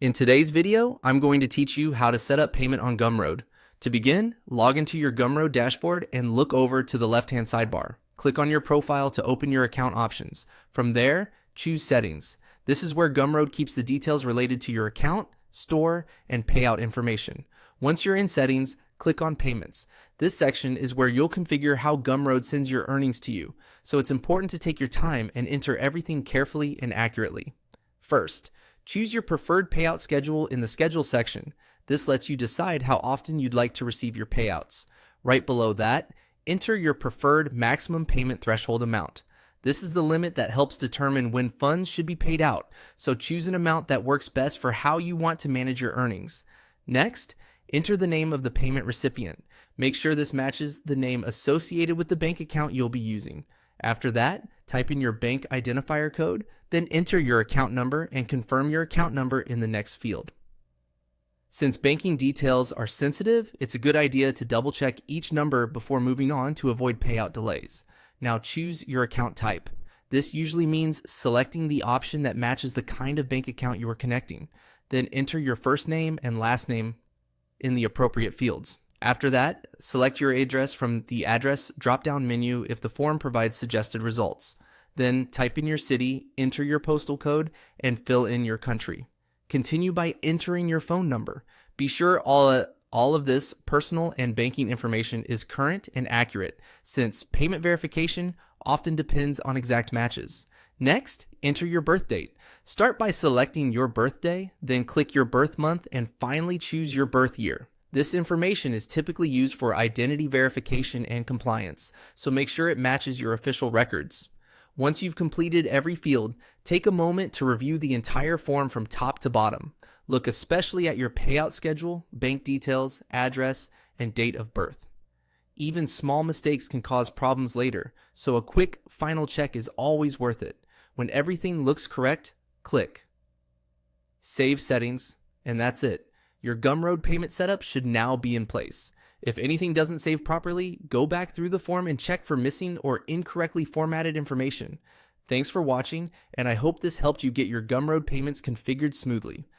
In today's video, I'm going to teach you how to set up payment on Gumroad. To begin, log into your Gumroad dashboard and look over to the left-hand sidebar. Click on your profile to open your account options. From there, choose Settings. This is where Gumroad keeps the details related to your account, store, and payout information. Once you're in Settings, click on Payments. This section is where you'll configure how Gumroad sends your earnings to you, so it's important to take your time and enter everything carefully and accurately. First, choose your preferred payout schedule in the Schedule section. This lets you decide how often you'd like to receive your payouts. Right below that, enter your preferred maximum payment threshold amount. This is the limit that helps determine when funds should be paid out, so choose an amount that works best for how you want to manage your earnings. Next, enter the name of the payment recipient. Make sure this matches the name associated with the bank account you'll be using. After that, type in your bank identifier code, then enter your account number and confirm your account number in the next field. Since banking details are sensitive, it's a good idea to double check each number before moving on to avoid payout delays. Now choose your account type. This usually means selecting the option that matches the kind of bank account you are connecting. Then enter your first name and last name in the appropriate fields. After that, select your address from the address drop-down menu if the form provides suggested results. Then type in your city, enter your postal code, and fill in your country. Continue by entering your phone number. Be sure all of this personal and banking information is current and accurate, since payment verification often depends on exact matches. Next, enter your birth date. Start by selecting your birthday, then click your birth month, and finally choose your birth year. This information is typically used for identity verification and compliance, so make sure it matches your official records. Once you've completed every field, take a moment to review the entire form from top to bottom. Look especially at your payout schedule, bank details, address, and date of birth. Even small mistakes can cause problems later, so a quick final check is always worth it. When everything looks correct, click Save Settings, and that's it. Your Gumroad payment setup should now be in place. If anything doesn't save properly, go back through the form and check for missing or incorrectly formatted information. Thanks for watching, and I hope this helped you get your Gumroad payments configured smoothly.